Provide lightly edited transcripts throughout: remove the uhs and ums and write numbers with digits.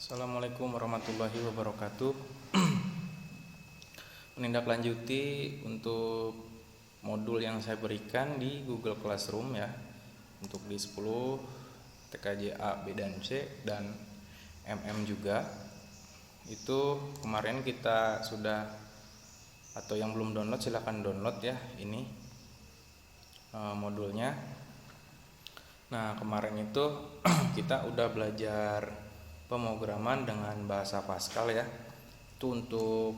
Assalamualaikum warahmatullahi wabarakatuh. Menindaklanjuti untuk modul yang saya berikan di Google Classroom ya, untuk di 10 TKJ A, B, dan C, dan MM juga. Itu kemarin kita sudah, atau yang belum download silahkan download ya ini modulnya. Nah, kemarin itu kita udah belajar pemrograman dengan bahasa Pascal ya. Itu untuk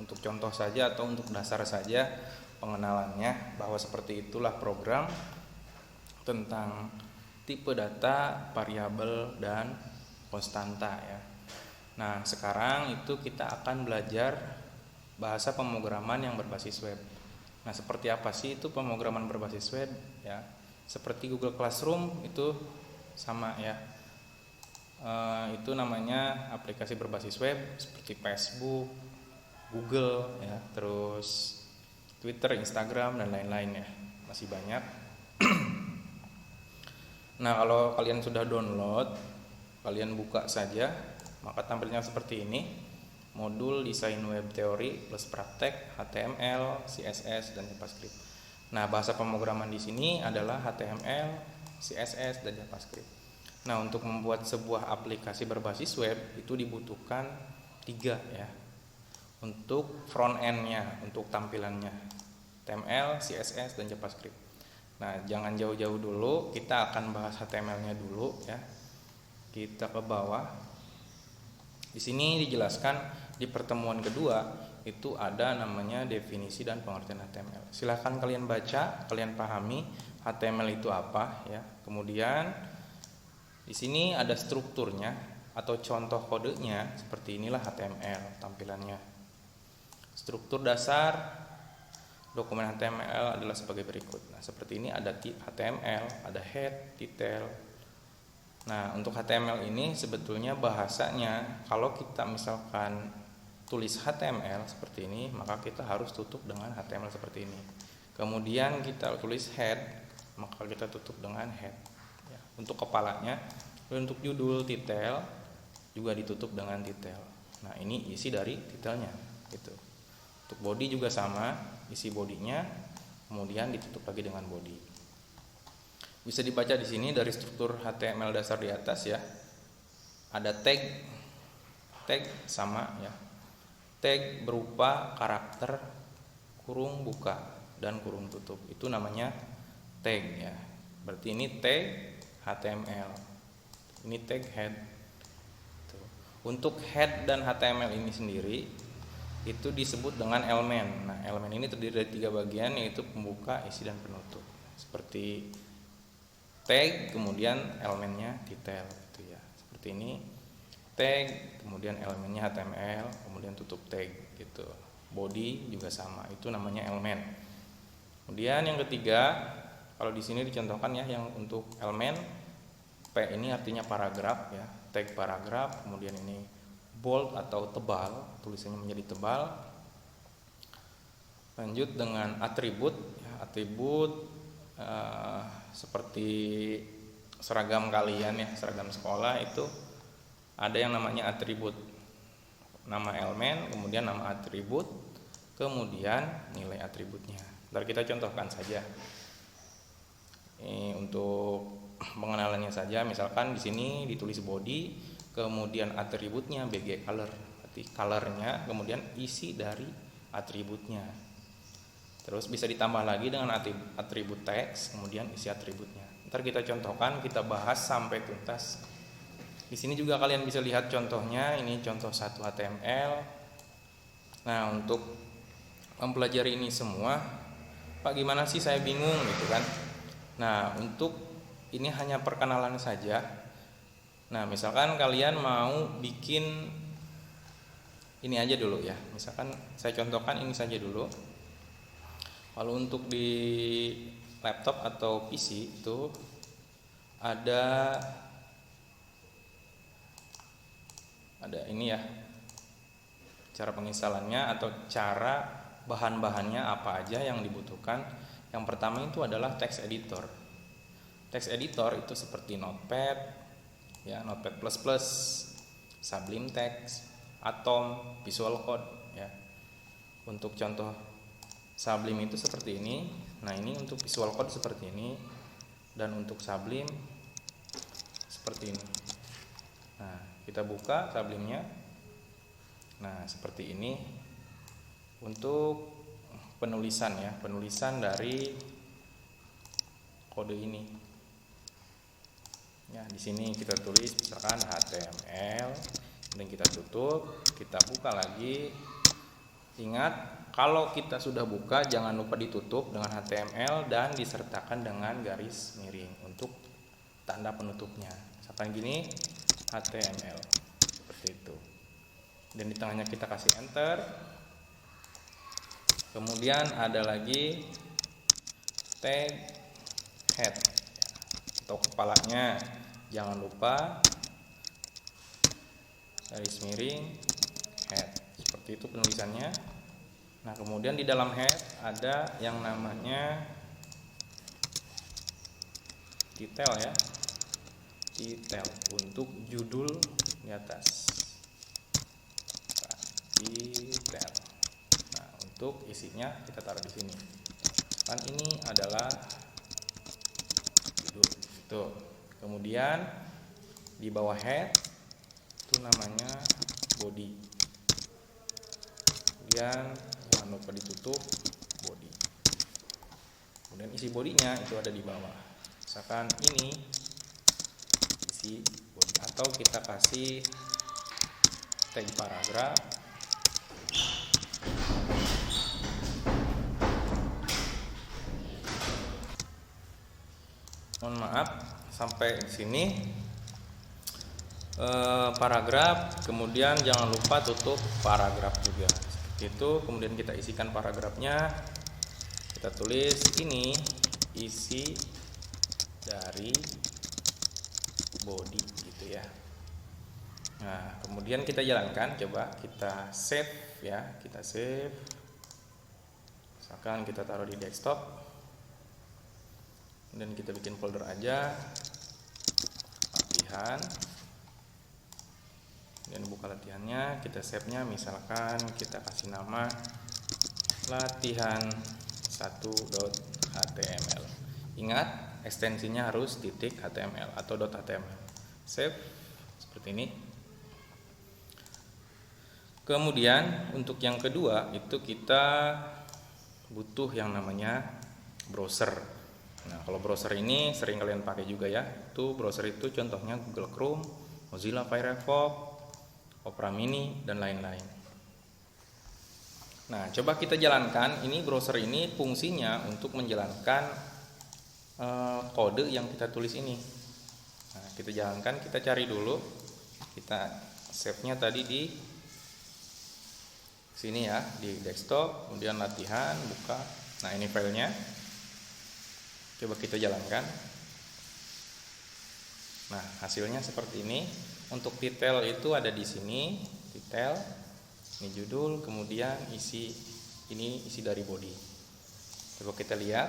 contoh saja atau untuk dasar saja pengenalannya, bahwa seperti itulah program tentang tipe data, variabel, dan konstanta ya. Nah, sekarang itu kita akan belajar bahasa pemrograman yang berbasis web. Nah, seperti apa sih itu pemrograman berbasis web ya? Seperti Google Classroom itu sama ya. Itu namanya aplikasi berbasis web seperti Facebook, Google ya, terus Twitter, Instagram, dan lain-lain ya. Masih banyak. Nah, kalau kalian sudah download, kalian buka saja, maka tampilnya seperti ini. Modul desain web teori plus praktek, HTML, CSS, dan JavaScript. Nah, bahasa pemrograman di sini adalah HTML, CSS, dan JavaScript. Nah, untuk membuat sebuah aplikasi berbasis web itu dibutuhkan 3 ya. Untuk front end-nya, untuk tampilannya, HTML, CSS, dan JavaScript. Nah, jangan jauh-jauh dulu, kita akan bahas HTML-nya dulu ya. Kita ke bawah. Di sini dijelaskan di pertemuan kedua itu ada namanya definisi dan pengertian HTML. Silahkan kalian baca, kalian pahami HTML itu apa ya. Kemudian di sini ada strukturnya atau contoh kodenya, seperti inilah HTML tampilannya. Struktur dasar dokumen HTML adalah sebagai berikut. Nah, seperti ini ada HTML, ada head, detail. Nah, untuk HTML ini sebetulnya bahasanya, kalau kita misalkan tulis HTML seperti ini, maka kita harus tutup dengan HTML seperti ini. Kemudian kita tulis head, maka kita tutup dengan head ya, untuk kepalanya. Untuk judul, titel juga ditutup dengan titel. Nah, ini isi dari titelnya gitu. Untuk body juga sama, isi bodinya kemudian ditutup lagi dengan body. Bisa dibaca di sini dari struktur HTML dasar di atas ya. Ada tag sama ya. Tag berupa karakter kurung buka dan kurung tutup. Itu namanya tag ya. Berarti ini tag HTML. Ini tag head. Untuk head dan HTML ini sendiri itu disebut dengan elemen. Nah, elemen ini terdiri dari 3 bagian, yaitu pembuka, isi, dan penutup. Seperti tag, kemudian elemennya detail gitu ya. Seperti ini. Tag, kemudian elemennya HTML, kemudian tutup tag gitu. Body juga sama, itu namanya elemen. Kemudian yang ketiga, kalau di sini dicontohkan ya, yang untuk elemen P ini artinya paragraf ya, tag paragraf, kemudian ini bold atau tebal, tulisannya menjadi tebal. Lanjut dengan atribut ya, atribut seperti seragam kalian ya, seragam sekolah itu ada yang namanya atribut, nama elemen, kemudian nama atribut, kemudian nilai atributnya. Ntar kita contohkan saja. Ini untuk pengenalannya saja. Misalkan di sini ditulis body, kemudian atributnya BG color, berarti colornya, kemudian isi dari atributnya. Terus bisa ditambah lagi dengan atribut text, kemudian isi atributnya. Ntar kita contohkan, kita bahas sampai tuntas. Di sini juga kalian bisa lihat contohnya. Ini contoh 1 HTML. Nah, untuk mempelajari ini semua, Pak, gimana sih, saya bingung gitu kan. Nah, untuk ini hanya perkenalan saja. Nah, misalkan kalian mau bikin ini aja dulu ya. Misalkan saya contohkan ini saja dulu. Kalau untuk di laptop atau PC itu ada ini ya, cara penginstalannya atau cara bahan-bahannya apa aja yang dibutuhkan. Yang pertama itu adalah text editor. Text editor itu seperti Notepad, ya, Notepad++, Sublime Text, Atom, Visual Code ya. Untuk contoh Sublime itu seperti ini. Nah, ini untuk Visual Code seperti ini, dan untuk Sublime seperti ini. Nah, kita buka Sublime-nya. Nah, seperti ini untuk penulisan ya, penulisan dari kode ini. Ya, di sini kita tulis misalkan HTML, kemudian kita tutup, kita buka lagi. Ingat, kalau kita sudah buka jangan lupa ditutup dengan HTML dan disertakan dengan garis miring untuk tanda penutupnya. Misalkan gini, HTML seperti itu. Dan di tengahnya kita kasih enter. Kemudian ada lagi tag head atau kepalanya, jangan lupa garis miring head, seperti itu penulisannya. Nah, kemudian di dalam head ada yang namanya title ya, title untuk judul di atas. Nah, title. Nah, untuk isinya kita taruh di sini. Kan ini adalah judul. Itu. Kemudian di bawah head itu namanya body. Kemudian jangan lupa ditutup body. Kemudian isi bodinya itu ada di bawah. Misalkan ini isi body, atau kita kasih tag paragraf. Mohon maaf sampai di sini paragraf. Kemudian jangan lupa tutup paragraf juga. Itu kemudian kita isikan paragrafnya, kita tulis ini isi dari body gitu ya. Nah, kemudian kita jalankan, coba kita save ya, kita save. Misalkan kita taruh di desktop, dan kita bikin folder aja, latihan. Dan buka latihannya, kita save-nya, misalkan kita kasih nama latihan1.html. Ingat, ekstensinya harus .html atau .html. Save seperti ini. Kemudian untuk yang kedua itu kita butuh yang namanya browser. Nah, kalau browser ini sering kalian pakai juga ya. Itu browser itu contohnya Google Chrome, Mozilla Firefox, Opera Mini, dan lain-lain. Nah, coba kita jalankan. Ini browser ini fungsinya untuk menjalankan kode yang kita tulis ini. Nah, kita jalankan, kita cari dulu. Kita save-nya tadi di sini ya, di desktop, kemudian latihan, buka. Nah, ini filenya. Coba kita jalankan. Nah, hasilnya seperti ini. Untuk title itu ada di sini, title, ini judul, kemudian isi, ini isi dari body. Coba kita lihat,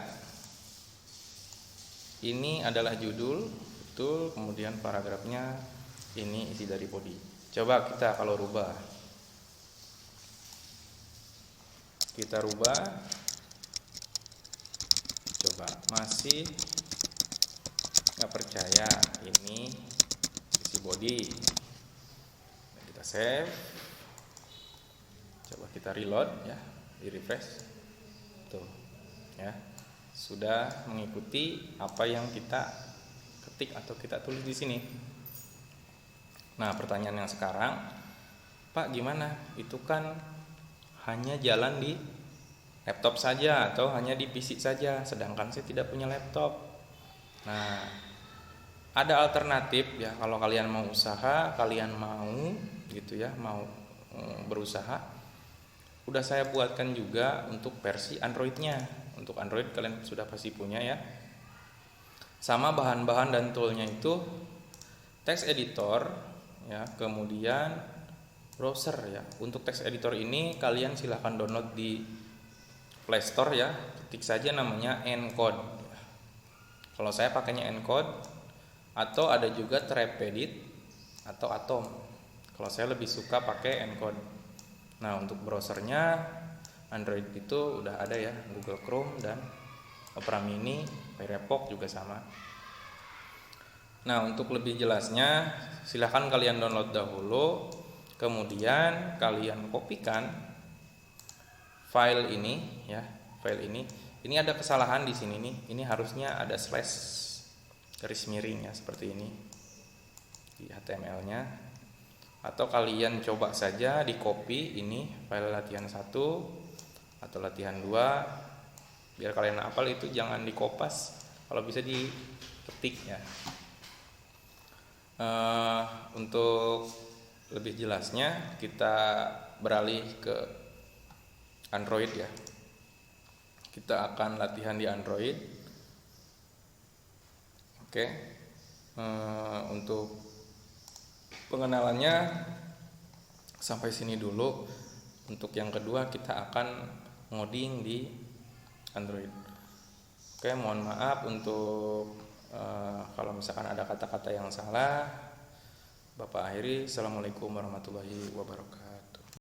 ini adalah judul, betul, kemudian paragrafnya, ini isi dari body. Coba kita kalau rubah, kita rubah, coba masih nggak percaya, ini isi body. Kita save, coba kita reload ya, di refresh, tuh ya, sudah mengikuti apa yang kita ketik atau kita tulis di sini. Nah, pertanyaan yang sekarang, Pak, gimana? Itu kan hanya jalan di laptop saja atau hanya di PC saja, sedangkan saya tidak punya laptop. Nah, ada alternatif ya, kalau kalian mau usaha, kalian mau gitu ya, mau berusaha, udah saya buatkan juga untuk versi Androidnya. Untuk Android kalian sudah pasti punya ya. Sama bahan-bahan dan toolnya itu text editor ya, kemudian browser ya. Untuk text editor ini kalian silahkan download di Play Store ya, ketik saja namanya Encode. Kalau saya pakainya Encode. atau ada juga Trapedit atau Atom. Kalau saya lebih suka pakai Encode. Nah, untuk browsernya Android itu udah ada ya, Google Chrome dan Opera Mini, Firefox juga sama. Nah, untuk lebih jelasnya silahkan kalian download dahulu, kemudian kalian kopikan file ini ya, file ini. Ini ada kesalahan di sini nih. Ini harusnya ada slash garis miring ya, seperti ini di HTML-nya. Atau kalian coba saja di copy ini file latihan 1 atau latihan 2. Biar kalian hafal itu jangan dikopas, kalau bisa diketik ya. Untuk lebih jelasnya kita beralih ke Android ya. Kita akan latihan di Android. Oke. Untuk pengenalannya sampai sini dulu. Untuk yang kedua kita akan ngoding di Android. Oke, mohon maaf untuk kalau misalkan ada kata-kata yang salah. Bapak akhiri. Assalamualaikum warahmatullahi wabarakatuh.